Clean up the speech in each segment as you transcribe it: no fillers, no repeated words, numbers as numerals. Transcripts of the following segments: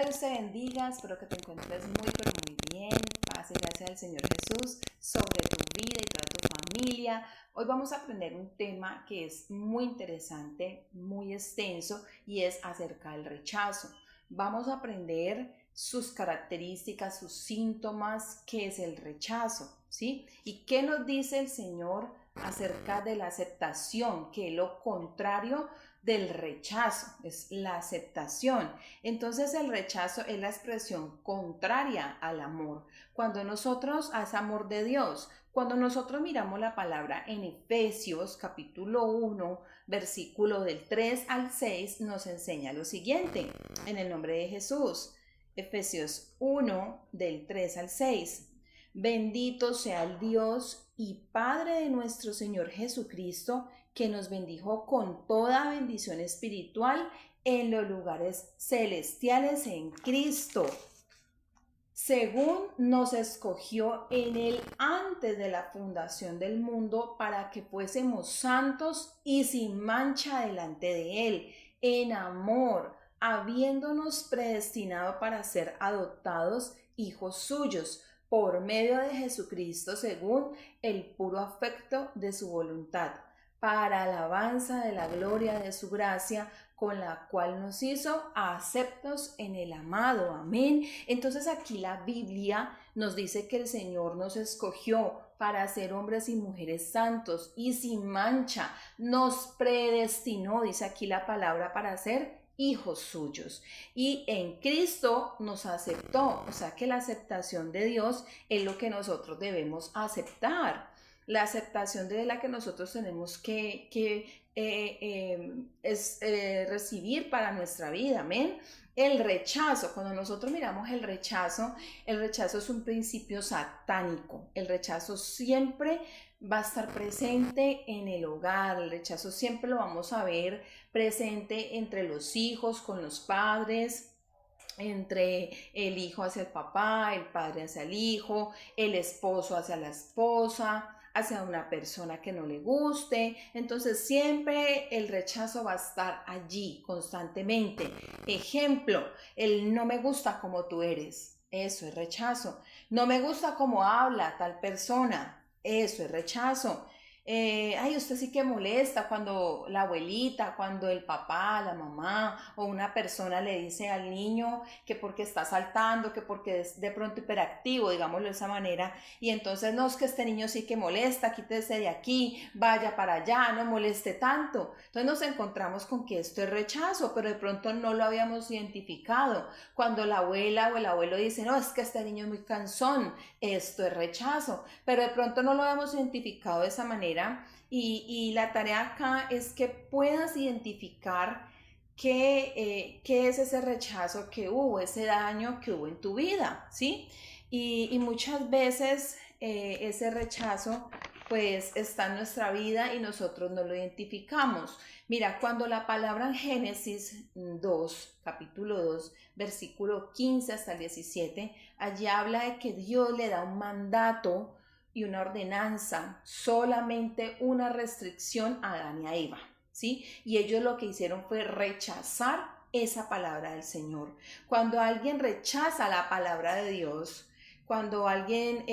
Hola, Dios te bendiga, espero que te encuentres muy pero muy bien. Paz y gracia del Señor Jesús sobre tu vida y toda tu familia. Hoy vamos a aprender un tema que es muy interesante, muy extenso y es acerca del rechazo. Vamos a aprender sus características, sus síntomas, qué es el rechazo, ¿sí? Y qué nos dice el Señor acerca de la aceptación, que es lo contrario del rechazo, es la aceptación. Entonces el rechazo es la expresión contraria al amor. Cuando nosotros, a ese amor de Dios, cuando nosotros miramos la palabra en Efesios capítulo 1, versículo del 3 al 6, nos enseña lo siguiente, en el nombre de Jesús. Efesios 1, del 3 al 6. Bendito sea el Dios y Padre de nuestro Señor Jesucristo, que nos bendijo con toda bendición espiritual en los lugares celestiales en Cristo, según nos escogió en Él antes de la fundación del mundo, para que fuésemos santos y sin mancha delante de Él, en amor, habiéndonos predestinado para ser adoptados hijos suyos, por medio de Jesucristo, según el puro afecto de su voluntad, para alabanza de la gloria de su gracia, con la cual nos hizo aceptos en el amado. Amén. Entonces aquí la Biblia nos dice que el Señor nos escogió para ser hombres y mujeres santos y sin mancha. Nos predestinó, dice aquí la palabra, para ser hijos suyos, y en Cristo nos aceptó. O sea que la aceptación de Dios es lo que nosotros debemos aceptar, la aceptación de la que nosotros tenemos que recibir para nuestra vida. Amén. El rechazo, cuando nosotros miramos el rechazo es un principio satánico. El rechazo siempre va a estar presente en el hogar. El rechazo siempre lo vamos a ver presente entre los hijos, con los padres, entre el hijo hacia el papá, el padre hacia el hijo, el esposo hacia la esposa, hacia una persona que no le guste. Entonces siempre el rechazo va a estar allí constantemente. Ejemplo, el no me gusta como tú eres, eso es rechazo. No me gusta cómo habla tal persona, eso es rechazo. Ay, usted sí que molesta cuando la abuelita, cuando el papá, la mamá o una persona le dice al niño que porque está saltando, que porque es de pronto hiperactivo, digámoslo de esa manera, y entonces no, es que este niño sí que molesta, quítese de aquí, vaya para allá, no moleste tanto. Entonces nos encontramos con que esto es rechazo, pero de pronto no lo habíamos identificado. Cuando la abuela o el abuelo dice, no, es que este niño es muy cansón, esto es rechazo, pero de pronto no lo habíamos identificado de esa manera. Y la tarea acá es que puedas identificar qué es ese rechazo que hubo, ese daño que hubo en tu vida, ¿sí? Y muchas veces ese rechazo pues está en nuestra vida y nosotros no lo identificamos. Mira, cuando la palabra en Génesis 2, capítulo 2, versículo 15 hasta el 17, allí habla de que Dios le da un mandato y una ordenanza, solamente una restricción a Adán y a Eva, ¿sí? Y ellos lo que hicieron fue rechazar esa palabra del Señor. Cuando alguien rechaza la palabra de Dios, cuando alguien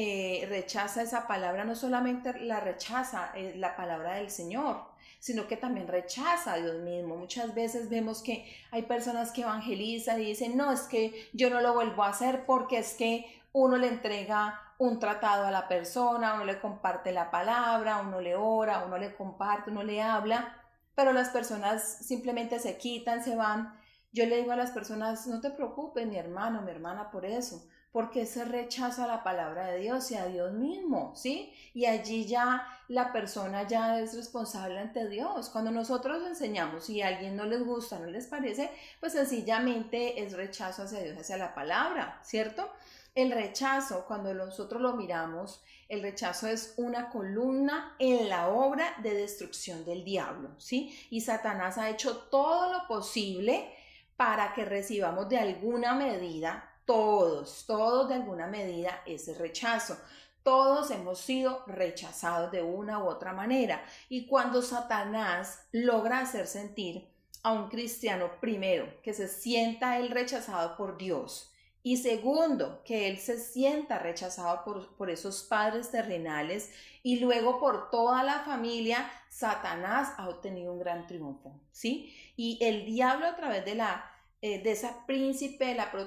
rechaza esa palabra, no solamente la rechaza la palabra del Señor, sino que también rechaza a Dios mismo. Muchas veces vemos que hay personas que evangelizan y dicen, no, es que yo no lo vuelvo a hacer porque es que uno le entrega un tratado a la persona, uno le comparte la palabra, uno le ora, uno le comparte, uno le habla, pero las personas simplemente se quitan, se van. Yo le digo a las personas, no te preocupes, mi hermano, mi hermana, por eso, porque se rechaza la palabra de Dios y a Dios mismo, ¿sí? Y allí ya la persona ya es responsable ante Dios. Cuando nosotros enseñamos y a alguien no les gusta, no les parece, pues sencillamente es rechazo hacia Dios, hacia la palabra, ¿cierto? El rechazo, cuando nosotros lo miramos, el rechazo es una columna en la obra de destrucción del diablo, ¿sí? Y Satanás ha hecho todo lo posible para que recibamos de alguna medida, todos de alguna medida, ese rechazo. Todos hemos sido rechazados de una u otra manera. Y cuando Satanás logra hacer sentir a un cristiano, primero, que se sienta él rechazado por Dios, y segundo, que él se sienta rechazado por esos padres terrenales, y luego por toda la familia, Satanás ha obtenido un gran triunfo, ¿sí? Y el diablo, a través de esa príncipe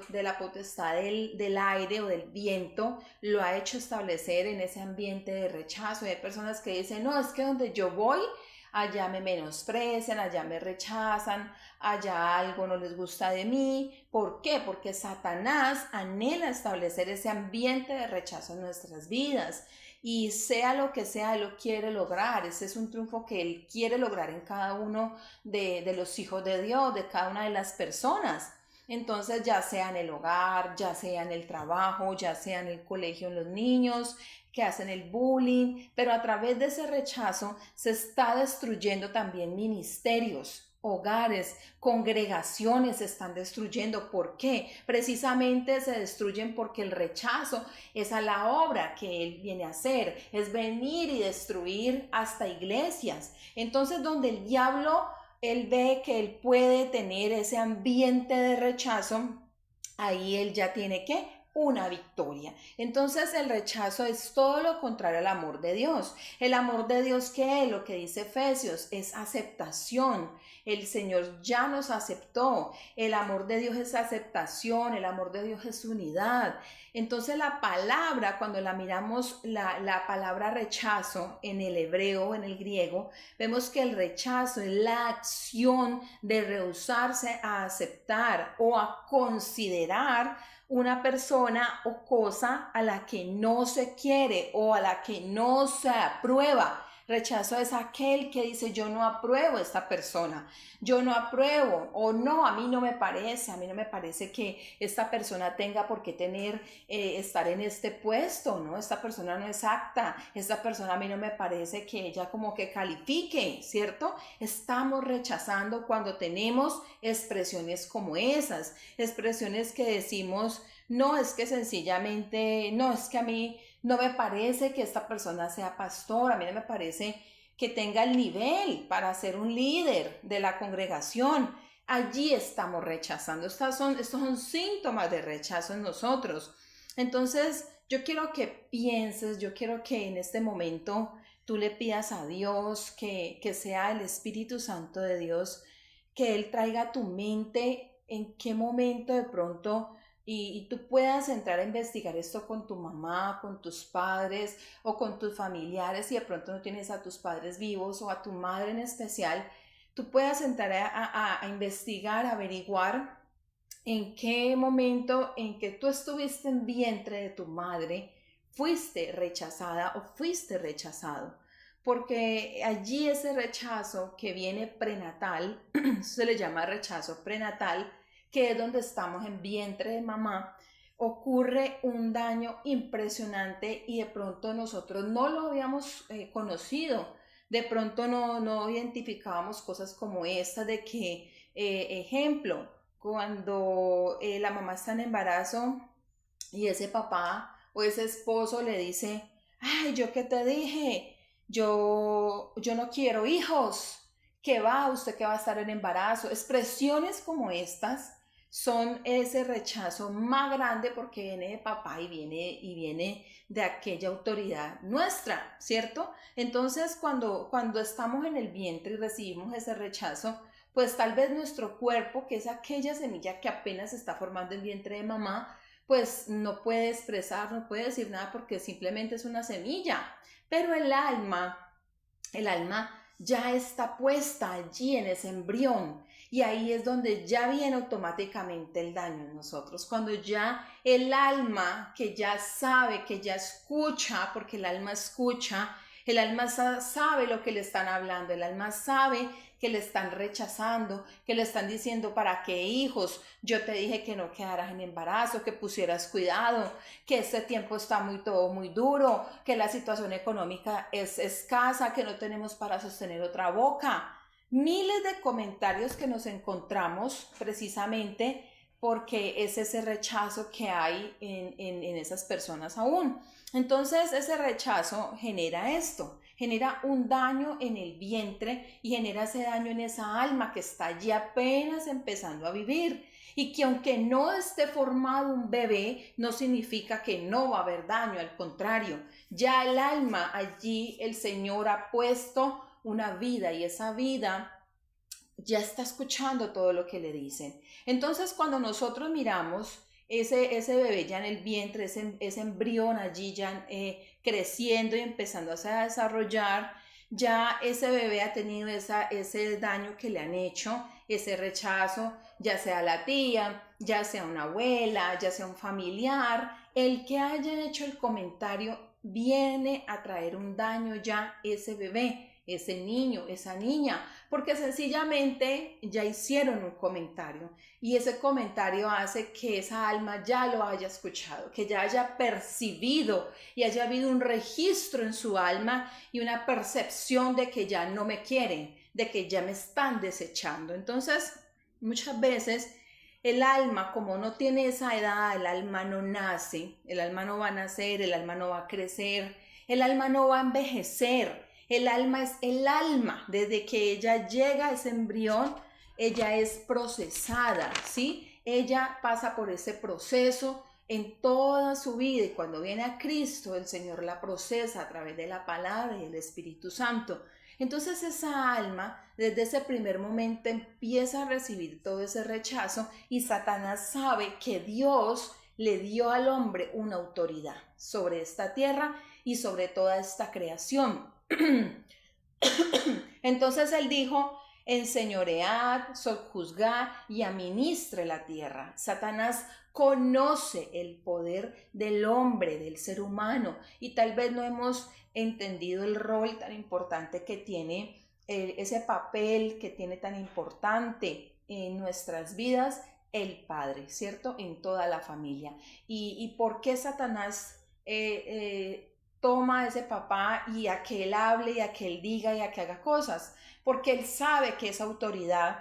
de la potestad del aire o del viento, lo ha hecho establecer en ese ambiente de rechazo. Y hay personas que dicen, no, es que donde yo voy, allá me menosprecian, allá me rechazan, allá algo no les gusta de mí. ¿Por qué? Porque Satanás anhela establecer ese ambiente de rechazo en nuestras vidas. Y sea lo que sea, él lo quiere lograr. Ese es un triunfo que él quiere lograr en cada uno de los hijos de Dios, de cada una de las personas. Entonces, ya sea en el hogar, ya sea en el trabajo, ya sea en el colegio, en los niños que hacen el bullying, pero a través de ese rechazo se está destruyendo también ministerios, hogares, congregaciones se están destruyendo. ¿Por qué? Precisamente se destruyen porque el rechazo es a la obra que él viene a hacer, es venir y destruir hasta iglesias. Entonces, donde el diablo, él ve que él puede tener ese ambiente de rechazo, ahí él ya tiene que una victoria. Entonces el rechazo es todo lo contrario al amor de Dios. El amor de Dios, ¿qué es? Lo que dice Efesios, es aceptación. El Señor ya nos aceptó. El amor de Dios es aceptación, el amor de Dios es unidad. Entonces la palabra, cuando la miramos, la palabra rechazo en el hebreo, en el griego, vemos que el rechazo es la acción de rehusarse a aceptar o a considerar una persona o cosa a la que no se quiere o a la que no se aprueba. Rechazo es aquel que dice, yo no apruebo a esta persona, yo no apruebo, o no, a mí no me parece que esta persona tenga por qué estar en este puesto, ¿no? Esta persona no es apta, esta persona a mí no me parece que ella como que califique, ¿cierto? Estamos rechazando cuando tenemos expresiones como esas, expresiones que decimos, no, es que sencillamente, no, es que a mí no me parece que esta persona sea pastor, a mí no me parece que tenga el nivel para ser un líder de la congregación. Allí estamos rechazando. Estos son síntomas de rechazo en nosotros. Entonces, yo quiero que pienses, yo quiero que en este momento tú le pidas a Dios que sea el Espíritu Santo de Dios, que Él traiga a tu mente en qué momento de pronto y tú puedas entrar a investigar esto con tu mamá, con tus padres o con tus familiares, si de pronto no tienes a tus padres vivos o a tu madre en especial, tú puedas entrar a investigar, a averiguar en qué momento en que tú estuviste en vientre de tu madre fuiste rechazada o fuiste rechazado. Porque allí ese rechazo que viene prenatal, se le llama rechazo prenatal, que es donde estamos en vientre de mamá, ocurre un daño impresionante y de pronto nosotros no lo habíamos conocido. De pronto no identificábamos cosas como esta de que, ejemplo, cuando la mamá está en embarazo y ese papá o ese esposo le dice, ay, ¿yo qué te dije? Yo no quiero hijos. ¿Qué va? ¿Usted que va a estar en embarazo? Expresiones como estas son ese rechazo más grande porque viene de papá y viene de aquella autoridad nuestra, ¿cierto? Entonces, cuando estamos en el vientre y recibimos ese rechazo, pues tal vez nuestro cuerpo, que es aquella semilla que apenas se está formando en vientre de mamá, pues no puede expresar, no puede decir nada porque simplemente es una semilla. Pero el alma ya está puesta allí en ese embrión y ahí es donde ya viene automáticamente el daño en nosotros. Cuando ya el alma que ya sabe, que ya escucha, porque el alma escucha, el alma sabe lo que le están hablando, el alma sabe que le están rechazando, que le están diciendo para qué hijos, yo te dije que no quedaras en embarazo, que pusieras cuidado, que este tiempo está todo muy duro, que la situación económica es escasa, que no tenemos para sostener otra boca. Miles de comentarios que nos encontramos precisamente porque es ese rechazo que hay en esas personas aún. Entonces ese rechazo genera esto, genera un daño en el vientre y genera ese daño en esa alma que está allí apenas empezando a vivir. Y que aunque no esté formado un bebé, no significa que no va a haber daño, al contrario, ya el alma allí el Señor ha puesto una vida y esa vida ya está escuchando todo lo que le dicen. Entonces, cuando nosotros miramos ese bebé ya en el vientre, ese embrión allí ya creciendo y empezando a desarrollar, ya ese bebé ha tenido ese daño que le han hecho, ese rechazo, ya sea la tía, ya sea una abuela, ya sea un familiar, el que haya hecho el comentario viene a traer un daño ya ese bebé, ese niño, esa niña, porque sencillamente ya hicieron un comentario y ese comentario hace que esa alma ya lo haya escuchado, que ya haya percibido y haya habido un registro en su alma y una percepción de que ya no me quieren, de que ya me están desechando. Entonces, muchas veces el alma, como no tiene esa edad, el alma no nace, el alma no va a nacer, el alma no va a crecer, el alma no va a envejecer. El alma es el alma, desde que ella llega a ese embrión, ella es procesada, ¿sí? Ella pasa por ese proceso en toda su vida y cuando viene a Cristo, el Señor la procesa a través de la palabra y el Espíritu Santo. Entonces esa alma, desde ese primer momento, empieza a recibir todo ese rechazo y Satanás sabe que Dios le dio al hombre una autoridad sobre esta tierra y sobre toda esta creación. Entonces él dijo, enseñoread, sojuzgad y administre la tierra. Satanás conoce el poder del hombre, del ser humano, y tal vez no hemos entendido el rol tan importante que tiene, ese papel que tiene tan importante en nuestras vidas el padre, ¿cierto? En toda la familia. ¿Y por qué Satanás toma a ese papá y a que él hable y a que él diga y a que haga cosas? Porque él sabe que esa autoridad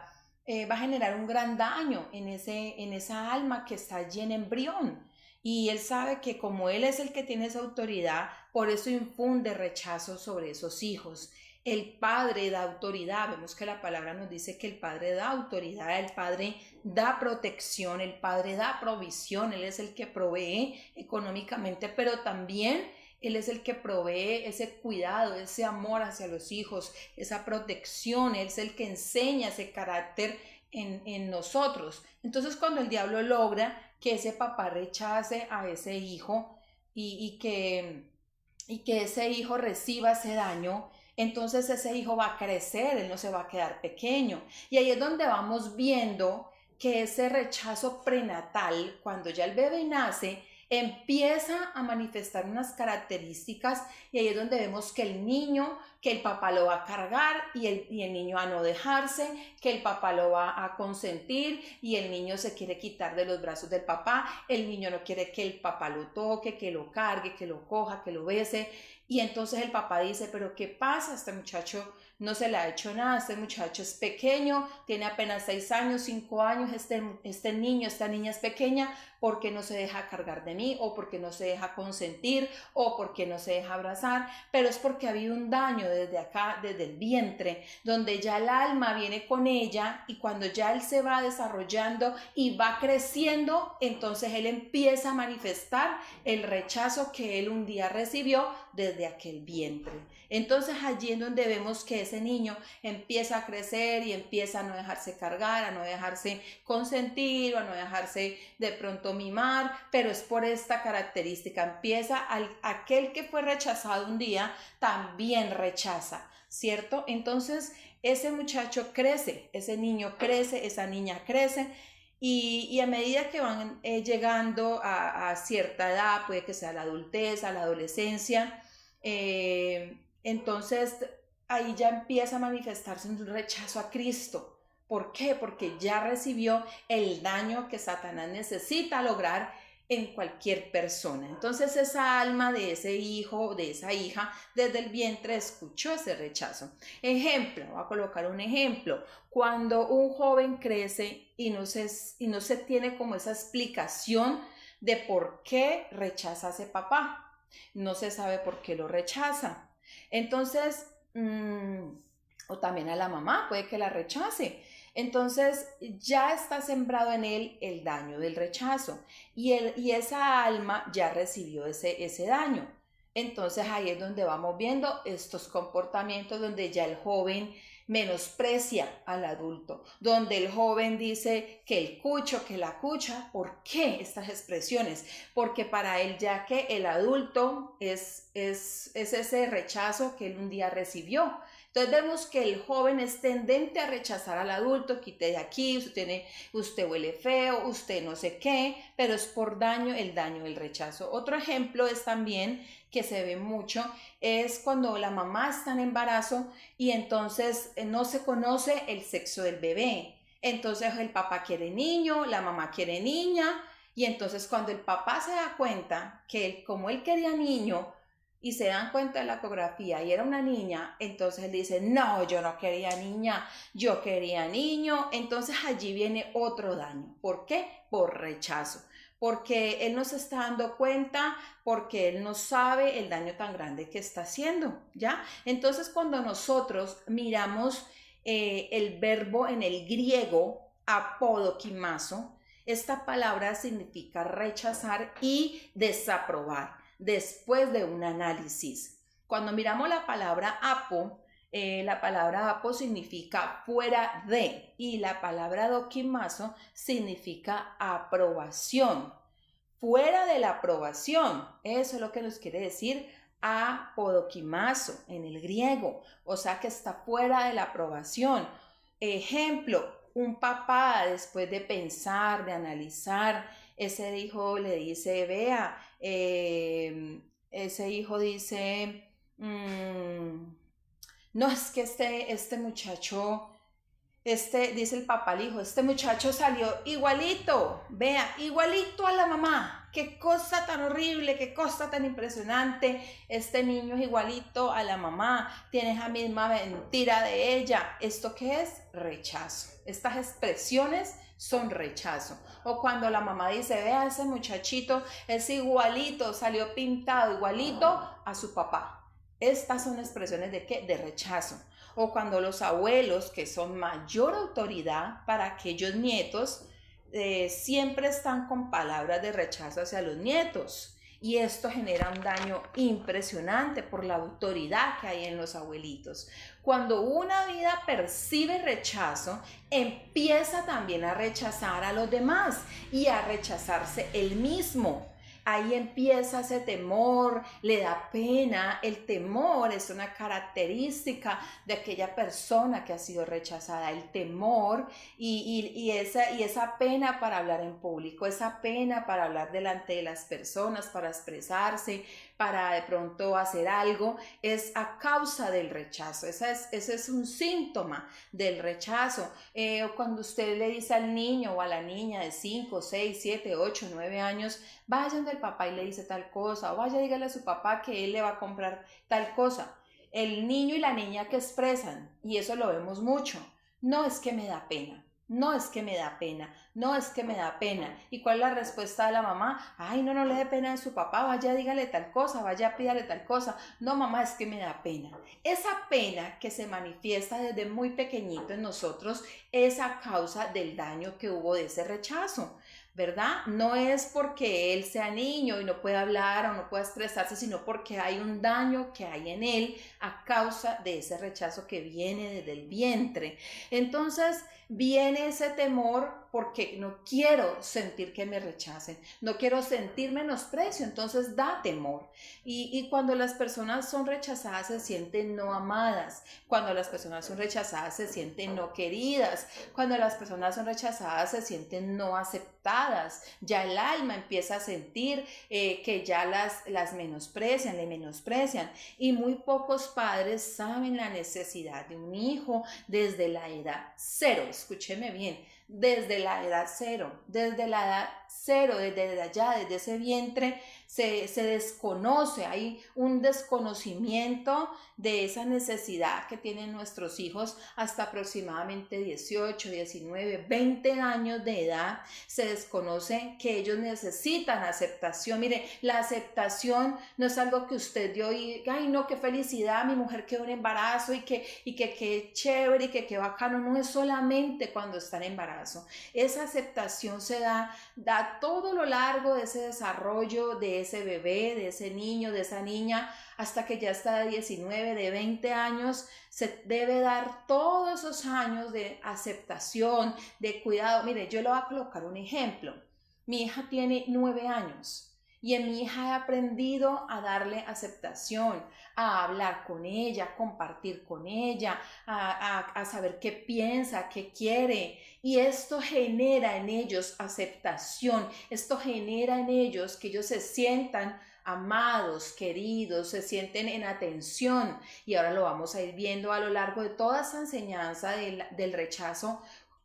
va a generar un gran daño en esa alma que está allí en embrión. Y él sabe que como él es el que tiene esa autoridad, por eso infunde rechazo sobre esos hijos. El padre da autoridad, vemos que la palabra nos dice que el padre da autoridad, el padre da protección, el padre da provisión, él es el que provee económicamente, pero también él es el que provee ese cuidado, ese amor hacia los hijos, esa protección, él es el que enseña ese carácter en nosotros. Entonces cuando el diablo logra que ese papá rechace a ese hijo y que ese hijo reciba ese daño, entonces ese hijo va a crecer, él no se va a quedar pequeño. Y ahí es donde vamos viendo que ese rechazo prenatal, cuando ya el bebé nace, empieza a manifestar unas características y ahí es donde vemos que el niño, que el papá lo va a cargar y el niño a no dejarse, que el papá lo va a consentir y el niño se quiere quitar de los brazos del papá, el niño no quiere que el papá lo toque, que lo cargue, que lo coja, que lo bese y entonces el papá dice, pero ¿qué pasa? Este muchacho no se le ha hecho nada, este muchacho es pequeño, tiene apenas 6 años, 5 años, este niño, esta niña es pequeña, ¿por qué no se deja cargar de mí? ¿O por qué no se deja consentir? ¿O por qué no se deja abrazar? Pero es porque ha habido un daño desde acá, desde el vientre, donde ya el alma viene con ella y cuando ya él se va desarrollando y va creciendo, entonces él empieza a manifestar el rechazo que él un día recibió desde aquel vientre. Entonces allí es donde vemos que ese niño empieza a crecer y empieza a no dejarse cargar, a no dejarse consentir o a no dejarse de pronto mimar, pero es por esta característica, empieza aquel que fue rechazado un día, también rechaza, ¿cierto? Entonces ese muchacho crece, ese niño crece, esa niña crece, y a medida que van llegando a cierta edad, puede que sea la adultez, a la adolescencia, entonces ahí ya empieza a manifestarse un rechazo a Cristo. ¿Por qué? Porque ya recibió el daño que Satanás necesita lograr en cualquier persona. Entonces esa alma de ese hijo, de esa hija, desde el vientre escuchó ese rechazo. Ejemplo, voy a colocar un ejemplo. Cuando un joven crece y no se tiene como esa explicación de por qué rechaza a ese papá. No se sabe por qué lo rechaza. Entonces, o también a la mamá, puede que la rechace. Entonces ya está sembrado en él el daño del rechazo y esa alma ya recibió ese daño. Entonces ahí es donde vamos viendo estos comportamientos donde ya el joven menosprecia al adulto, donde el joven dice que el cucho, que la cucha. ¿Por qué estas expresiones? Porque para él ya que el adulto es ese rechazo que él un día recibió. Entonces vemos que el joven es tendente a rechazar al adulto, quite de aquí, usted huele feo, usted no sé qué, pero es por daño, el daño del rechazo. Otro ejemplo es también que se ve mucho, es cuando la mamá está en embarazo y entonces no se conoce el sexo del bebé. Entonces el papá quiere niño, la mamá quiere niña, y entonces cuando el papá se da cuenta que como él quería niño, y se dan cuenta de la ecografía y era una niña, entonces él dice, no, yo no quería niña, yo quería niño. Entonces allí viene otro daño. ¿Por qué? Por rechazo. Porque él no se está dando cuenta, porque él no sabe el daño tan grande que está haciendo, ¿ya? Entonces cuando nosotros miramos el verbo en el griego, apodokimazo, esta palabra significa rechazar y desaprobar después de un análisis. Cuando miramos la palabra apo significa fuera de y la palabra dokimazo significa aprobación. Fuera de la aprobación, eso es lo que nos quiere decir apodokimazo en el griego, o sea que está fuera de la aprobación. Ejemplo, un papá después de pensar, de analizar, ese hijo le dice, vea, ese hijo dice, no, es que este muchacho, dice el papá al hijo, este muchacho salió igualito, vea, igualito a la mamá. Qué cosa tan horrible, qué cosa tan impresionante. Este niño es igualito a la mamá, tiene esa misma mentira de ella. ¿Esto qué es? Rechazo. Estas expresiones son rechazo. O cuando la mamá dice, vea, ese muchachito es igualito, salió pintado igualito a su papá. Estas son expresiones de ¿qué? De rechazo. O cuando los abuelos, que son mayor autoridad para aquellos nietos, siempre están con palabras de rechazo hacia los nietos. Y esto genera un daño impresionante por la autoridad que hay en los abuelitos. Cuando una vida percibe rechazo, empieza también a rechazar a los demás y a rechazarse él mismo. Ahí empieza ese temor, le da pena. El temor es una característica de aquella persona que ha sido rechazada. El temor y esa pena para hablar en público, esa pena para hablar delante de las personas, para expresarse, para de pronto hacer algo, es a causa del rechazo. Ese es un síntoma del rechazo. Cuando usted le dice al niño o a la niña de 5, 6, 7, 8, 9 años, vayan del papá y le dice tal cosa, o vaya, dígale a su papá que él le va a comprar tal cosa. El niño y la niña que expresan, y eso lo vemos mucho, no es que me da pena, no es que me da pena, no es que me da pena. ¿Y cuál es la respuesta de la mamá? Ay, no, no le dé pena a su papá, vaya, dígale tal cosa, vaya, pídale tal cosa. No, mamá, es que me da pena. Esa pena que se manifiesta desde muy pequeñito en nosotros es a causa del daño que hubo de ese rechazo, ¿verdad? No es porque él sea niño y no pueda hablar o no pueda expresarse, sino porque hay un daño que hay en él a causa de ese rechazo que viene desde el vientre. Entonces viene ese temor porque no quiero sentir que me rechacen, no quiero sentir menosprecio, entonces da temor. Y cuando las personas son rechazadas se sienten no amadas, cuando las personas son rechazadas se sienten no queridas, cuando las personas son rechazadas se sienten no aceptadas, ya el alma empieza a sentir que ya las menosprecian, le menosprecian, y muy pocos padres saben la necesidad de un hijo desde la edad cero, escúcheme bien, desde la edad cero, desde la edad cero, desde allá, desde ese vientre, se desconoce, hay un desconocimiento de esa necesidad que tienen nuestros hijos hasta aproximadamente 18, 19, 20 años de edad. Se desconoce que ellos necesitan aceptación. Mire, la aceptación no es algo que usted dio y, ay no, qué felicidad, mi mujer quedó en embarazo y que qué chévere y que qué bacano. No es solamente cuando está en embarazo. Esa aceptación se da todo lo largo de ese desarrollo de ese bebé, de ese niño, de esa niña, hasta que ya está de 19, de 20 años, se debe dar todos esos años de aceptación, de cuidado. Mire, yo le voy a colocar un ejemplo. Mi hija tiene 9 años. Y en mi hija he aprendido a darle aceptación, a hablar con ella, a compartir con ella, a saber qué piensa, qué quiere. Y esto genera en ellos aceptación, esto genera en ellos que ellos se sientan amados, queridos, se sienten en atención. Y ahora lo vamos a ir viendo a lo largo de toda esa enseñanza del rechazo,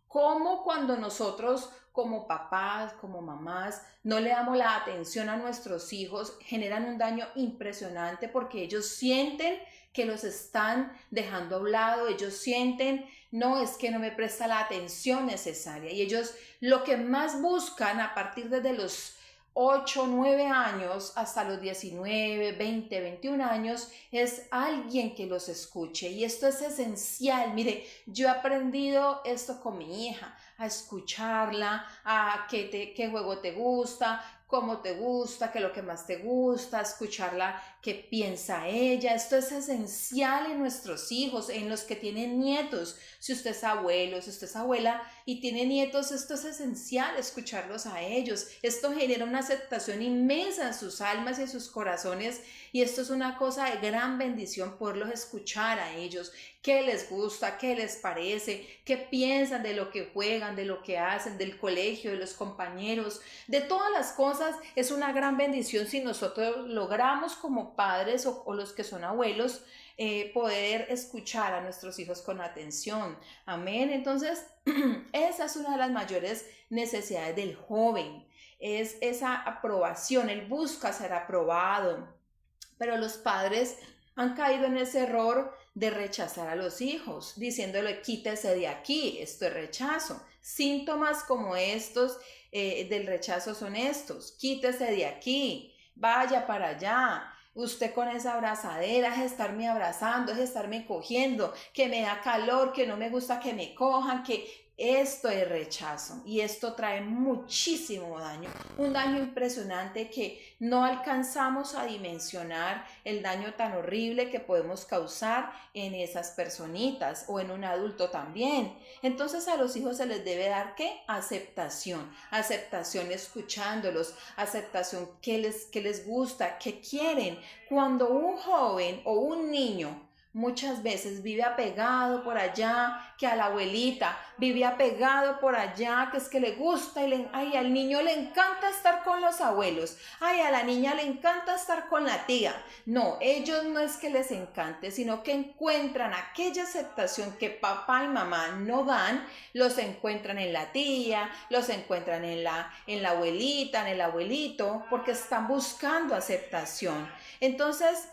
cómo cuando nosotros como papás, como mamás, no le damos la atención a nuestros hijos, generan un daño impresionante porque ellos sienten que los están dejando a un lado, ellos sienten, no, es que no me presta la atención necesaria. Y ellos lo que más buscan a partir de los 8, 9 años hasta los 19, 20, 21 años es alguien que los escuche, y esto es esencial. Mire, yo he aprendido esto con mi hija, a escucharla, a qué juego te gusta, cómo te gusta, qué es lo que más te gusta, escucharla, qué piensa ella. Esto es esencial en nuestros hijos, en los que tienen nietos. Si usted es abuelo, si usted es abuela y tiene nietos, esto es esencial, escucharlos a ellos. Esto genera una aceptación inmensa en sus almas y en sus corazones, y esto es una cosa de gran bendición poderlos escuchar a ellos, qué les gusta, qué les parece, qué piensan de lo que juegan, de lo que hacen, del colegio, de los compañeros, de todas las cosas. Es una gran bendición si nosotros logramos como padres o los que son abuelos poder escuchar a nuestros hijos con atención. Amén. Entonces, esa es una de las mayores necesidades del joven, es esa aprobación. Él busca ser aprobado, pero los padres han caído en ese error de rechazar a los hijos, diciéndole quítese de aquí, esto es rechazo. Síntomas como estos del rechazo son estos: quítese de aquí, vaya para allá. Usted con esa abrazadera es estarme abrazando, es estarme cogiendo, que me da calor, que no me gusta que me cojan, que esto es rechazo, y esto trae muchísimo daño, un daño impresionante que no alcanzamos a dimensionar el daño tan horrible que podemos causar en esas personitas o en un adulto también. Entonces a los hijos se les debe dar ¿qué? Aceptación, aceptación escuchándolos, aceptación que les gusta, que quieren. Cuando un joven o un niño muchas veces vive apegado por allá, que a la abuelita, vive apegado por allá, que es que le gusta y ay, al niño le encanta estar con los abuelos, ay, a la niña le encanta estar con la tía. No, ellos no es que les encante, sino que encuentran aquella aceptación que papá y mamá no dan, los encuentran en la tía, los encuentran en la abuelita, en el abuelito, porque están buscando aceptación. Entonces,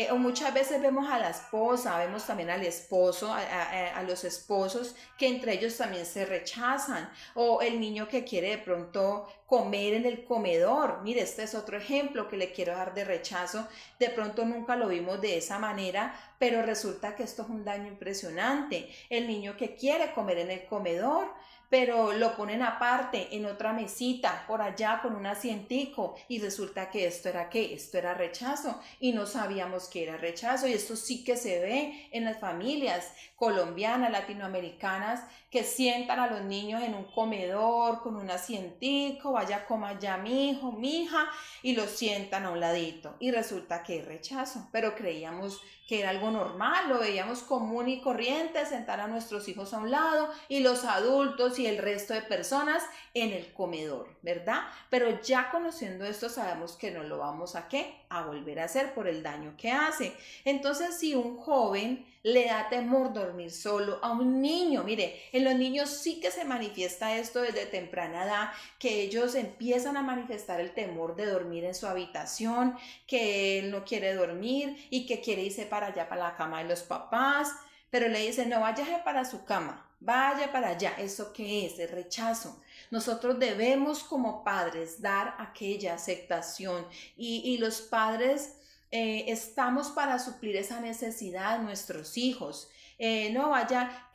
o muchas veces vemos a la esposa, vemos también al esposo, a los esposos que entre ellos también se rechazan, o el niño que quiere de pronto comer en el comedor. Mire, este es otro ejemplo que le quiero dar de rechazo. De pronto nunca lo vimos de esa manera, pero resulta que esto es un daño impresionante. El niño que quiere comer en el comedor, pero lo ponen aparte en otra mesita por allá con un asientico, y resulta que esto era ¿qué? Esto era rechazo, y no sabíamos que era rechazo. Y esto sí que se ve en las familias colombianas, latinoamericanas, que sientan a los niños en un comedor con un asientico, vaya coma allá mi hijo, mi hija, y los sientan a un ladito, y resulta que es rechazo. Pero creíamos que era algo normal, lo veíamos común y corriente, sentar a nuestros hijos a un lado y los adultos y el resto de personas en el comedor, ¿verdad? Pero ya conociendo esto sabemos que no lo vamos a ¿qué? A volver a hacer por el daño que hace. Entonces, si un joven le da temor dormir solo a un niño. Mire, en los niños sí que se manifiesta esto desde temprana edad, que ellos empiezan a manifestar el temor de dormir en su habitación, que él no quiere dormir y que quiere irse para allá, para la cama de los papás, pero le dicen, no, váyase para su cama, vaya para allá. ¿Eso qué es? El rechazo. Nosotros debemos como padres dar aquella aceptación y los padres estamos para suplir esa necesidad de nuestros hijos. No vaya,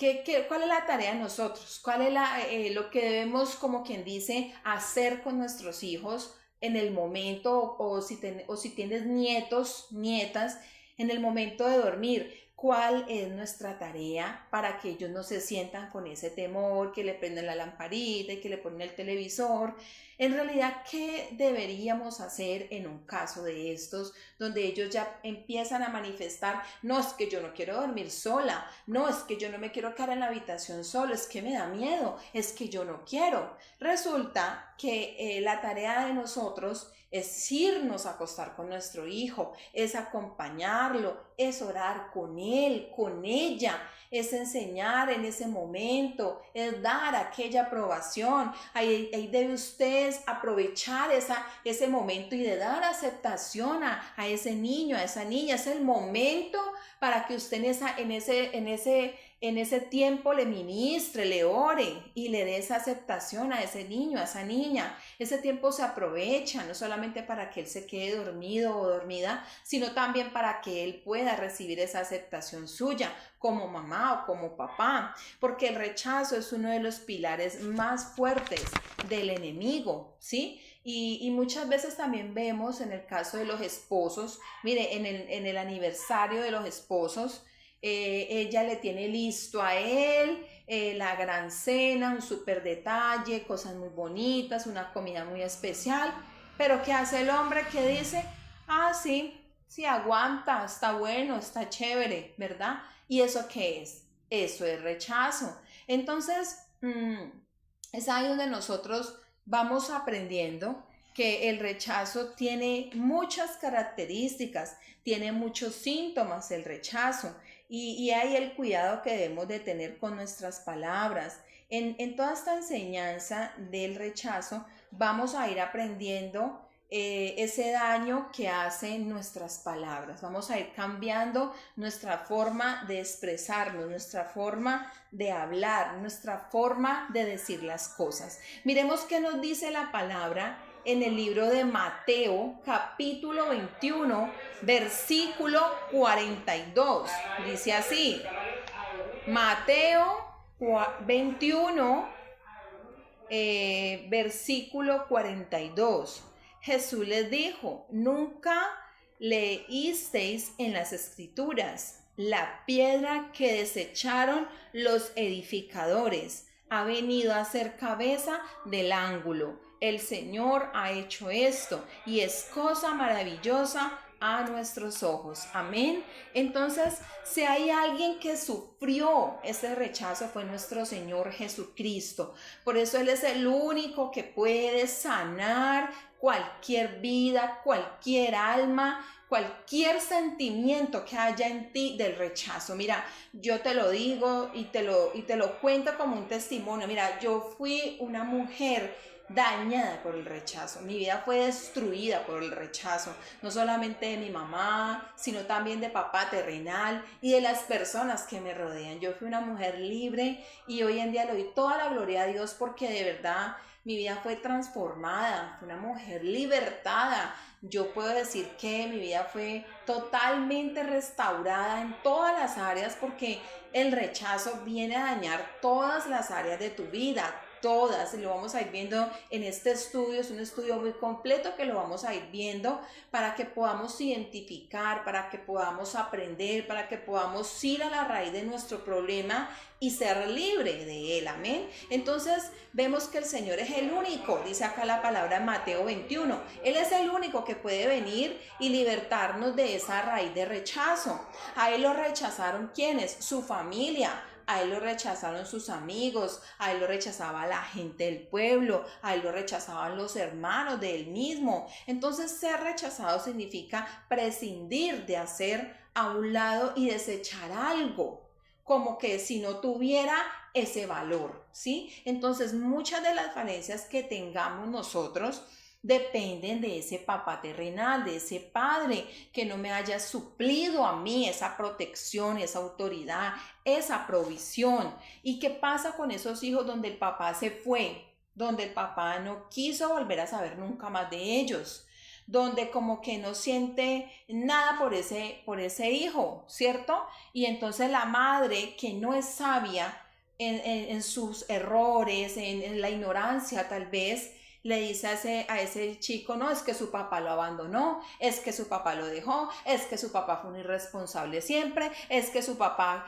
¿cuál es la tarea de nosotros? ¿Cuál es lo que debemos, como quien dice, hacer con nuestros hijos en el momento, o si tienes nietos, nietas, en el momento de dormir? ¿Cuál es nuestra tarea para que ellos no se sientan con ese temor, que le prenden la lamparita y que le ponen el televisor? En realidad, ¿qué deberíamos hacer en un caso de estos, donde ellos ya empiezan a manifestar, no, es que yo no quiero dormir sola, no, es que yo no me quiero quedar en la habitación solo, es que me da miedo, es que yo no quiero? Resulta que la tarea de nosotros es irnos a acostar con nuestro hijo, es acompañarlo, es orar con él, con ella, es enseñar en ese momento, es dar aquella aprobación. Ahí debe usted aprovechar ese momento y de dar aceptación a ese niño, a esa niña. Es el momento para que usted en ese tiempo le ministre, le ore y le dé esa aceptación a ese niño, a esa niña. Ese tiempo se aprovecha no solamente para que él se quede dormido o dormida, sino también para que él pueda recibir esa aceptación suya como mamá o como papá, porque el rechazo es uno de los pilares más fuertes del enemigo, ¿sí? Y muchas veces también vemos en el caso de los esposos, mire, en el aniversario de los esposos, ella le tiene listo a él la gran cena, un súper detalle, cosas muy bonitas, una comida muy especial, pero ¿qué hace el hombre? Que dice, ah, sí, aguanta, está bueno, está chévere, ¿verdad? ¿Y eso qué es? Eso es rechazo. Entonces, es ahí donde nosotros vamos aprendiendo que el rechazo tiene muchas características, tiene muchos síntomas el rechazo. Y hay el cuidado que debemos de tener con nuestras palabras. En toda esta enseñanza del rechazo vamos a ir aprendiendo ese daño que hacen nuestras palabras. Vamos a ir cambiando nuestra forma de expresarnos, nuestra forma de hablar, nuestra forma de decir las cosas. Miremos qué nos dice la palabra en el libro de Mateo, capítulo 21, versículo 42. Dice así, Mateo 21, versículo 42. Jesús les dijo, ¿nunca leísteis en las Escrituras? La piedra que desecharon los edificadores ha venido a ser cabeza del ángulo. El Señor ha hecho esto y es cosa maravillosa a nuestros ojos. Amén. Entonces, si hay alguien que sufrió ese rechazo, fue nuestro Señor Jesucristo. Por eso Él es el único que puede sanar cualquier vida, cualquier alma, cualquier sentimiento que haya en ti del rechazo. Mira, yo te lo digo y te lo cuento como un testimonio. Mira, yo fui una mujer dañada por el rechazo. Mi vida fue destruida por el rechazo, no solamente de mi mamá, sino también de papá terrenal y de las personas que me rodean. Yo fui una mujer libre y hoy en día le doy toda la gloria a Dios porque de verdad mi vida fue transformada, fue una mujer libertada. Yo puedo decir que mi vida fue totalmente restaurada en todas las áreas porque el rechazo viene a dañar todas las áreas de tu vida, todas, y lo vamos a ir viendo en este estudio. Es un estudio muy completo que lo vamos a ir viendo para que podamos identificar, para que podamos aprender, para que podamos ir a la raíz de nuestro problema y ser libre de él, amén. Entonces vemos que el Señor es el único, dice acá la palabra en Mateo 21, Él es el único que puede venir y libertarnos de esa raíz de rechazo. A Él lo rechazaron, ¿quiénes? Su familia. a él lo rechazaron sus amigos, a él lo rechazaba la gente del pueblo, a él lo rechazaban los hermanos de él mismo. Entonces ser rechazado significa prescindir de hacer a un lado y desechar algo, como que si no tuviera ese valor, ¿sí? Entonces muchas de las falencias que tengamos nosotros dependen de ese papá terrenal, de ese padre que no me haya suplido a mí esa protección, esa autoridad, esa provisión. ¿Y qué pasa con esos hijos donde el papá se fue? Donde el papá no quiso volver a saber nunca más de ellos, donde como que no siente nada por ese hijo, ¿cierto? Y entonces la madre que no es sabia en sus errores, en la ignorancia tal vez, le dice a ese chico, no, es que su papá lo abandonó, es que su papá lo dejó, es que su papá fue un irresponsable siempre, es que su papá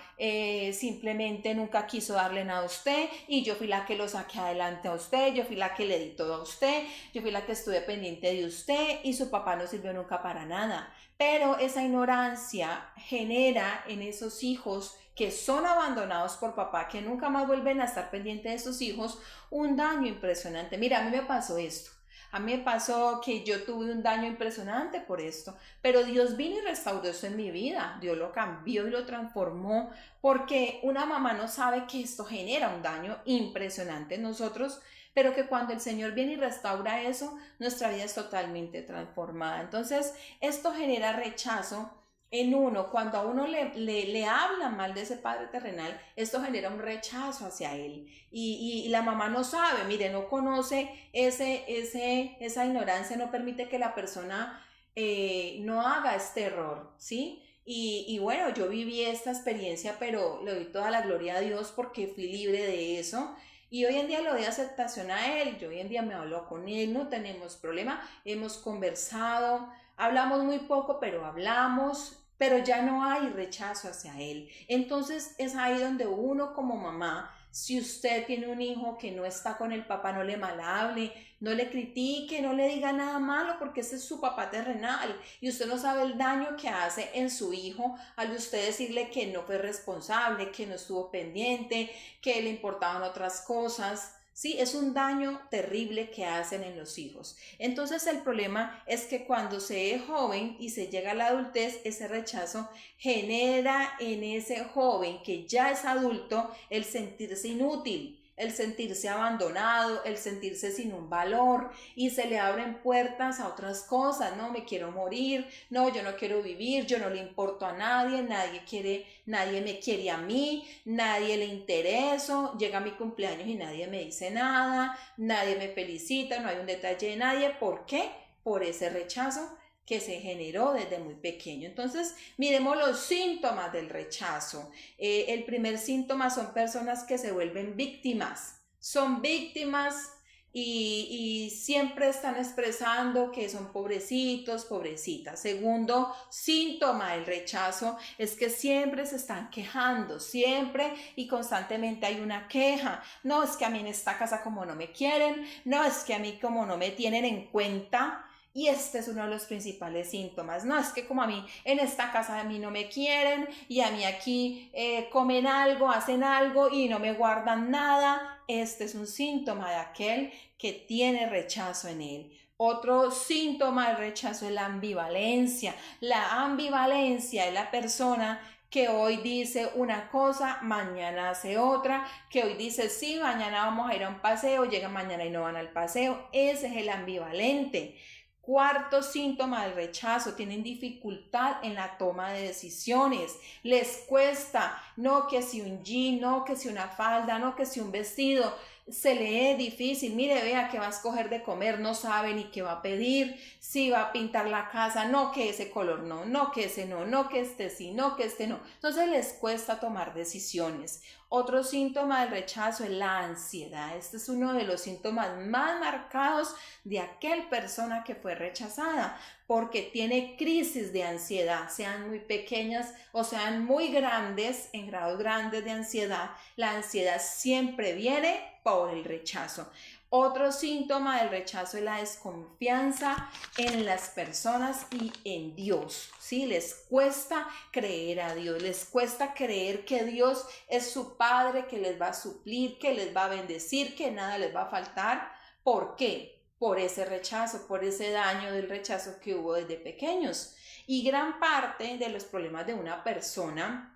simplemente nunca quiso darle nada a usted y yo fui la que lo saqué adelante a usted, yo fui la que le di todo a usted, yo fui la que estuve pendiente de usted y su papá no sirvió nunca para nada. Pero esa ignorancia genera en esos hijos que son abandonados por papá, que nunca más vuelven a estar pendientes de sus hijos, un daño impresionante. Mira, a mí me pasó esto. A mí me pasó que yo tuve un daño impresionante por esto, pero Dios vino y restauró eso en mi vida. Dios lo cambió y lo transformó, porque una mamá no sabe que esto genera un daño impresionante en nosotros, pero que cuando el Señor viene y restaura eso, nuestra vida es totalmente transformada. Entonces, esto genera rechazo en uno. Cuando a uno le habla mal de ese padre terrenal, esto genera un rechazo hacia él. Y la mamá no sabe, mire, no conoce esa ignorancia, no permite que la persona no haga este error, ¿sí? Y bueno, yo viví esta experiencia, pero le doy toda la gloria a Dios porque fui libre de eso. Y hoy en día le doy aceptación a él, yo hoy en día me hablo con él, no tenemos problema, hemos conversado, hablamos muy poco, pero hablamos, pero ya no hay rechazo hacia él. Entonces es ahí donde uno como mamá, si usted tiene un hijo que no está con el papá, no le malhable, no le critique, no le diga nada malo, porque ese es su papá terrenal y usted no sabe el daño que hace en su hijo al usted decirle que no fue responsable, que no estuvo pendiente, que le importaban otras cosas. Sí, es un daño terrible que hacen en los hijos. Entonces el problema es que cuando se es joven y se llega a la adultez, ese rechazo genera en ese joven que ya es adulto el sentirse inútil, el sentirse abandonado, el sentirse sin un valor y se le abren puertas a otras cosas. No, me quiero morir, no, yo no quiero vivir, yo no le importo a nadie, nadie me quiere a mí, nadie le intereso, llega mi cumpleaños y nadie me dice nada, nadie me felicita, no hay un detalle de nadie. ¿Por qué? Por ese rechazo que se generó desde muy pequeño. Entonces, miremos los síntomas del rechazo. El primer síntoma son personas que se vuelven víctimas. Son víctimas y siempre están expresando que son pobrecitos, pobrecitas. Segundo síntoma del rechazo es que siempre se están quejando, siempre y constantemente hay una queja. No, es que a mí en esta casa como no me quieren, no, es que a mí como no me tienen en cuenta. Y este es uno de los principales síntomas. No, es que como a mí en esta casa a mí no me quieren y a mí aquí comen algo, hacen algo y no me guardan nada. Este es un síntoma de aquel que tiene rechazo en él. Otro síntoma del rechazo es la ambivalencia. La ambivalencia es la persona que hoy dice una cosa, mañana hace otra, que hoy dice sí, mañana vamos a ir a un paseo, llega mañana y no van al paseo. Ese es el ambivalente. Cuarto síntoma del rechazo, tienen dificultad en la toma de decisiones, les cuesta, no que si un jean, no que si una falda, no que si un vestido, se le es difícil. Mire, vea que va a escoger de comer, no sabe ni qué va a pedir, si va a pintar la casa, no que ese color no, no que ese no, no que este sí, no que este no. Entonces les cuesta tomar decisiones. Otro síntoma del rechazo es la ansiedad. Este es uno de los síntomas más marcados de aquel persona que fue rechazada, porque tiene crisis de ansiedad, sean muy pequeñas o sean muy grandes, en grados grandes de ansiedad. La ansiedad siempre viene por el rechazo. Otro síntoma del rechazo es la desconfianza en las personas y en Dios, ¿sí? Les cuesta creer a Dios, les cuesta creer que Dios es su Padre, que les va a suplir, que les va a bendecir, que nada les va a faltar. ¿Por qué? Por ese rechazo, por ese daño del rechazo que hubo desde pequeños. Y gran parte de los problemas de una persona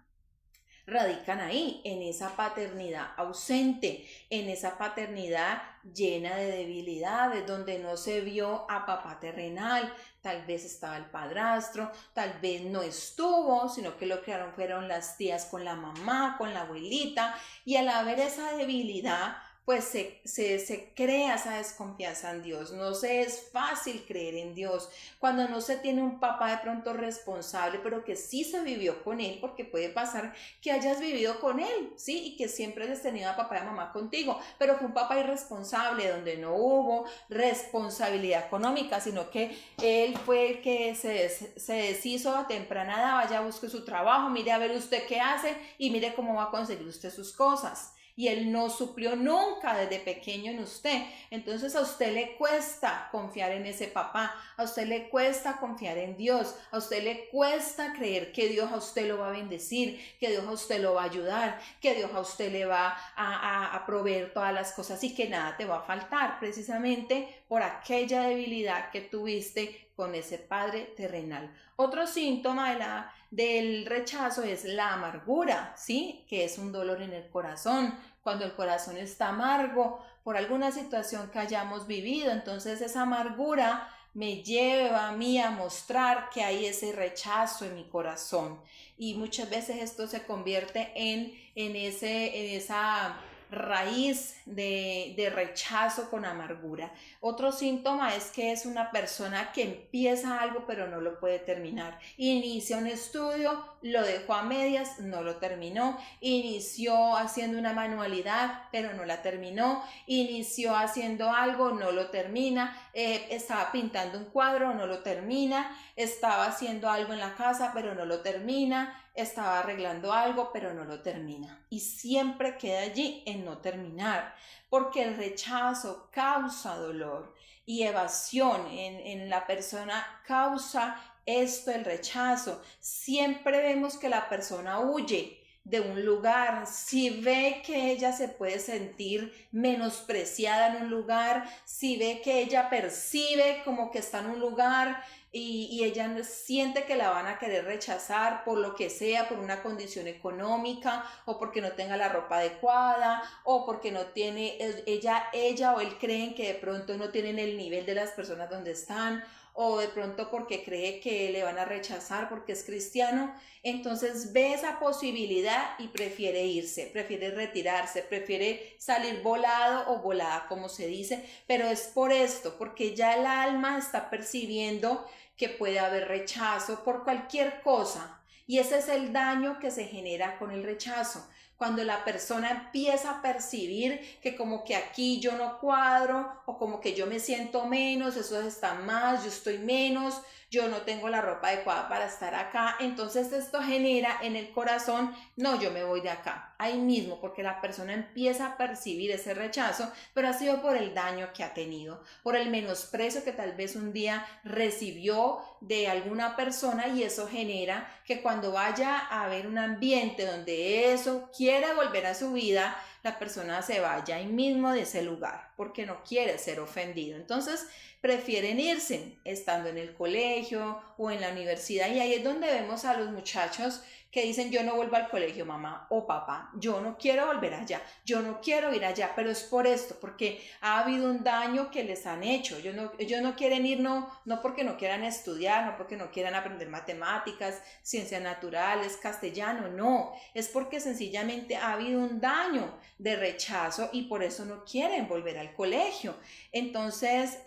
radican ahí, en esa paternidad ausente, en esa paternidad llena de debilidades, donde no se vio a papá terrenal, tal vez estaba el padrastro, tal vez no estuvo, sino que lo crearon fueron las tías con la mamá, con la abuelita, y al haber esa debilidad, pues se crea esa desconfianza en Dios, no se es fácil creer en Dios, cuando no se tiene un papá de pronto responsable, pero que sí se vivió con él, porque puede pasar que hayas vivido con él, ¿sí? Y que siempre hayas tenido a papá y a mamá contigo, pero fue un papá irresponsable, donde no hubo responsabilidad económica, sino que él fue el que se deshizo a temprana edad, vaya, busque su trabajo, mire a ver usted qué hace y mire cómo va a conseguir usted sus cosas. Y él no suplió nunca desde pequeño en usted. Entonces a usted le cuesta confiar en ese papá, a usted le cuesta confiar en Dios, a usted le cuesta creer que Dios a usted lo va a bendecir, que Dios a usted lo va a ayudar, que Dios a usted le va a proveer todas las cosas y que nada te va a faltar, precisamente por aquella debilidad que tuviste con ese padre terrenal. Otro síntoma del rechazo es la amargura, ¿sí? Que es un dolor en el corazón. Cuando el corazón está amargo por alguna situación que hayamos vivido, entonces esa amargura me lleva a mí a mostrar que hay ese rechazo en mi corazón. Y muchas veces esto se convierte en esa raíz de rechazo con amargura. Otro síntoma es que es una persona que empieza algo pero no lo puede terminar. Inicia un estudio, lo dejó a medias, no lo terminó. Inició haciendo una manualidad pero no la terminó. Inició haciendo algo, no lo termina. Estaba pintando un cuadro, no lo termina. Estaba haciendo algo en la casa pero no lo termina. Estaba arreglando algo pero no lo termina. Y siempre queda allí en no terminar, porque el rechazo causa dolor y evasión en la persona causa esto, el rechazo. Siempre vemos que la persona huye de un lugar, si ve que ella se puede sentir menospreciada en un lugar, si ve que ella percibe como que está en un lugar y ella siente que la van a querer rechazar por lo que sea, por una condición económica o porque no tenga la ropa adecuada o porque no tiene, ella o él creen que de pronto no tienen el nivel de las personas donde están o de pronto porque cree que le van a rechazar porque es cristiano, entonces ve esa posibilidad y prefiere irse, prefiere retirarse, prefiere salir volado o volada como se dice, pero es por esto, porque ya el alma está percibiendo que puede haber rechazo por cualquier cosa y ese es el daño que se genera con el rechazo. Cuando la persona empieza a percibir que como que aquí yo no cuadro o como que yo me siento menos, eso está más, yo estoy menos, yo no tengo la ropa adecuada para estar acá, entonces esto genera en el corazón, no, yo me voy de acá, ahí mismo, porque la persona empieza a percibir ese rechazo, pero ha sido por el daño que ha tenido, por el menosprecio que tal vez un día recibió de alguna persona y eso genera que cuando vaya a haber un ambiente donde eso quiere volver a su vida, la persona se vaya ahí mismo de ese lugar porque no quiere ser ofendido. Entonces prefieren irse estando en el colegio o en la universidad y ahí es donde vemos a los muchachos que dicen yo no vuelvo al colegio mamá o papá, yo no quiero volver allá, yo no quiero ir allá, pero es por esto, porque ha habido un daño que les han hecho, ellos no quieren ir no porque no quieran estudiar, no porque no quieran aprender matemáticas, ciencias naturales, castellano, no, es porque sencillamente ha habido un daño de rechazo y por eso no quieren volver al colegio. Entonces,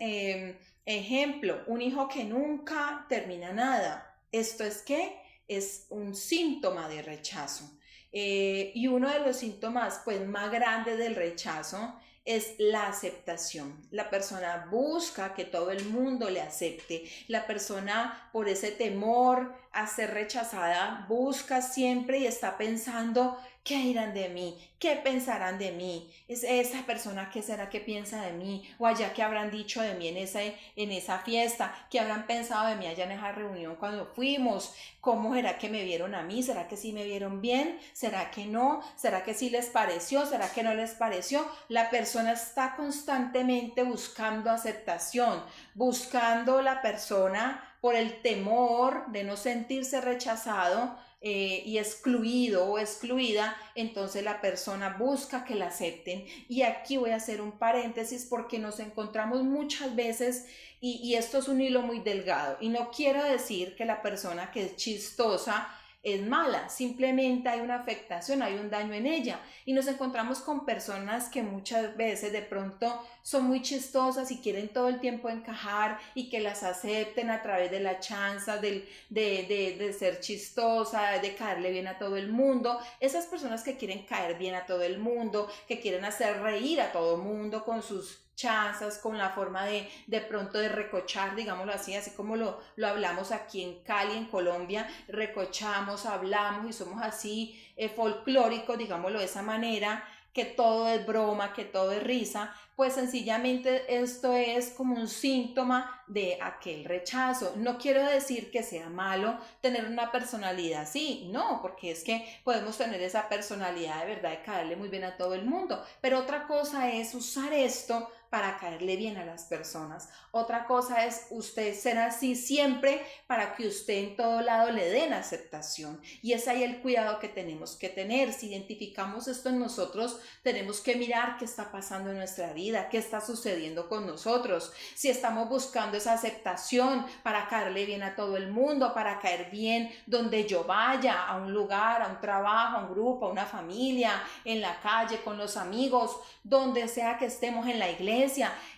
ejemplo, un hijo que nunca termina nada, esto es que es un síntoma de rechazo. Y uno de los síntomas pues, más grandes del rechazo es la aceptación. La persona busca que todo el mundo le acepte. La persona por ese temor a ser rechazada busca siempre y está pensando ¿qué dirán de mí? ¿Qué pensarán de mí? ¿Es esa persona qué será que piensa de mí? O allá qué habrán dicho de mí en esa fiesta, qué habrán pensado de mí allá en esa reunión cuando fuimos, ¿cómo será que me vieron a mí? ¿Será que sí me vieron bien? ¿Será que no? ¿Será que sí les pareció? ¿Será que no les pareció? La persona está constantemente buscando aceptación, buscando la persona por el temor de no sentirse rechazado y excluido o excluida, entonces la persona busca que la acepten. Y aquí voy a hacer un paréntesis porque nos encontramos muchas veces y esto es un hilo muy delgado y no quiero decir que la persona que es chistosa es mala, simplemente hay una afectación, hay un daño en ella y nos encontramos con personas que muchas veces de pronto son muy chistosas y quieren todo el tiempo encajar y que las acepten a través de la chanza, de ser chistosa, de caerle bien a todo el mundo. Esas personas que quieren caer bien a todo el mundo, que quieren hacer reír a todo el mundo con sus chanzas, con la forma de pronto de recochar, digámoslo así, así como lo hablamos aquí en Cali, en Colombia, recochamos, hablamos y somos así folclóricos, digámoslo de esa manera, que todo es broma, que todo es risa, pues sencillamente esto es como un síntoma de aquel rechazo. No quiero decir que sea malo tener una personalidad así, no, porque es que podemos tener esa personalidad de verdad de caerle muy bien a todo el mundo, pero otra cosa es usar esto para caerle bien a las personas. Otra cosa es usted ser así siempre para que usted en todo lado le den aceptación. Y es ahí el cuidado que tenemos que tener. Si identificamos esto en nosotros, tenemos que mirar qué está pasando en nuestra vida, qué está sucediendo con nosotros. Si estamos buscando esa aceptación para caerle bien a todo el mundo, para caer bien donde yo vaya, a un lugar, a un trabajo, a un grupo, a una familia, en la calle, con los amigos, donde sea que estemos en la iglesia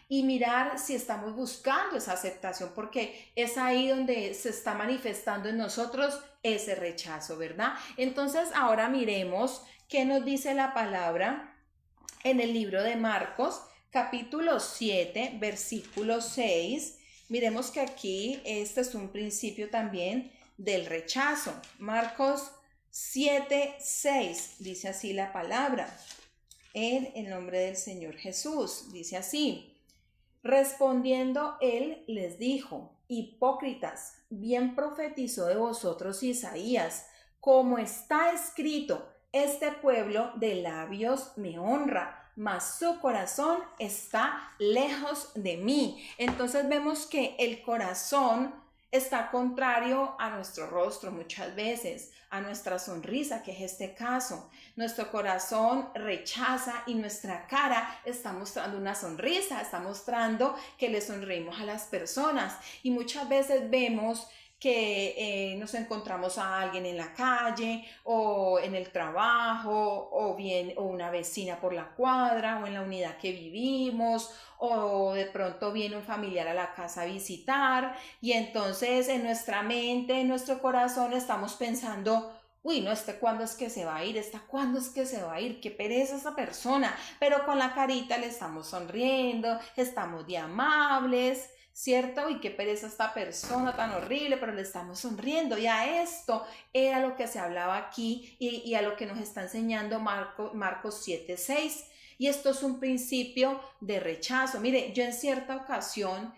y mirar si estamos buscando esa aceptación, porque es ahí donde se está manifestando en nosotros ese rechazo, ¿verdad? Entonces ahora miremos qué nos dice la palabra en el libro de Marcos, capítulo 7, versículo 6. Miremos que aquí este es un principio también del rechazo. Marcos 7, 6 dice así la palabra. En el nombre del Señor Jesús, dice así: respondiendo él les dijo: hipócritas, bien profetizó de vosotros Isaías, como está escrito: este pueblo de labios me honra, mas su corazón está lejos de mí. Entonces vemos que el corazón está contrario a nuestro rostro muchas veces, a nuestra sonrisa, que es este caso. Nuestro corazón rechaza y nuestra cara está mostrando una sonrisa, está mostrando que le sonreímos a las personas. Y muchas veces vemos que nos encontramos a alguien en la calle o en el trabajo o bien o una vecina por la cuadra o en la unidad que vivimos o de pronto viene un familiar a la casa a visitar y entonces en nuestra mente, en nuestro corazón estamos pensando: uy, no, ¿cuándo es que se va a ir? ¿Cuándo es que se va a ir? Qué pereza esa persona. Pero con la carita le estamos sonriendo, estamos de amables, ¿cierto? Y qué pereza esta persona tan horrible, pero le estamos sonriendo. Y a esto era lo que se hablaba aquí y a lo que nos está enseñando Marcos 7:6. Y esto es un principio de rechazo. Mire, yo en cierta ocasión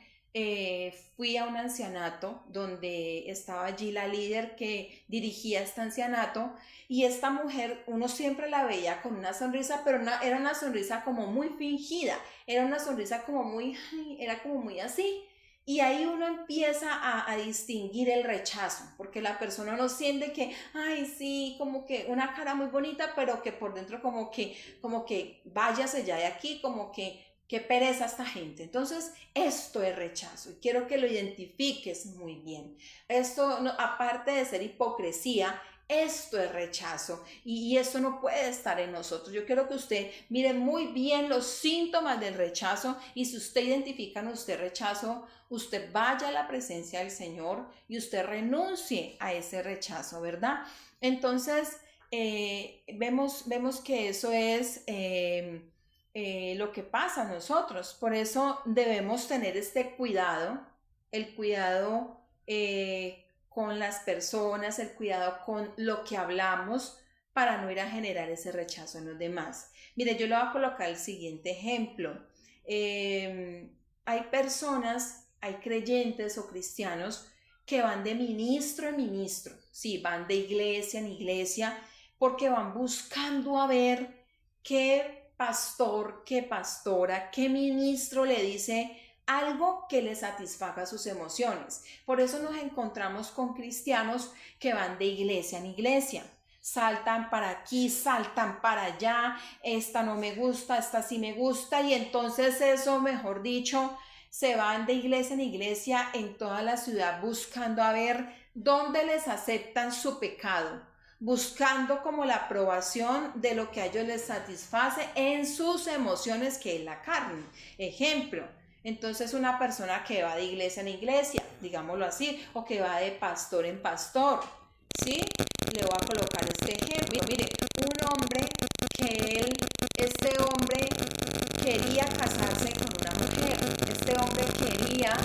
fui a un ancianato donde estaba allí la líder que dirigía este ancianato y esta mujer uno siempre la veía con una sonrisa, pero era una sonrisa como muy fingida, era una sonrisa como muy, era como muy así. Y ahí uno empieza a distinguir el rechazo, porque la persona no siente que, ay, sí, como que una cara muy bonita, pero que por dentro como que váyase ya de aquí, como que qué pereza esta gente. Entonces, esto es rechazo y quiero que lo identifiques muy bien. Esto, no, aparte de ser hipocresía, esto es rechazo y eso no puede estar en nosotros. Yo quiero que usted mire muy bien los síntomas del rechazo y si usted identifica en usted rechazo, usted vaya a la presencia del Señor y usted renuncie a ese rechazo, ¿verdad? Entonces, vemos que eso es lo que pasa a nosotros. Por eso debemos tener este cuidado, el cuidado con las personas, el cuidado con lo que hablamos, para no ir a generar ese rechazo en los demás. Mire, yo le voy a colocar el siguiente ejemplo. Hay personas, hay creyentes o cristianos que van de ministro en ministro, sí, van de iglesia en iglesia, porque van buscando a ver qué pastor, qué pastora, qué ministro le dice algo que le satisfaga sus emociones. Por eso nos encontramos con cristianos que van de iglesia en iglesia. Saltan para aquí, saltan para allá, esta no me gusta, esta sí me gusta, y entonces eso, mejor dicho, se van de iglesia en iglesia en toda la ciudad buscando a ver dónde les aceptan su pecado, buscando como la aprobación de lo que a ellos les satisface en sus emociones, que es la carne. Ejemplo, entonces una persona que va de iglesia en iglesia, digámoslo así, o que va de pastor en pastor, ¿sí? Le voy a colocar este ejemplo. Mire, un hombre este hombre quería casarse con una mujer, este hombre quería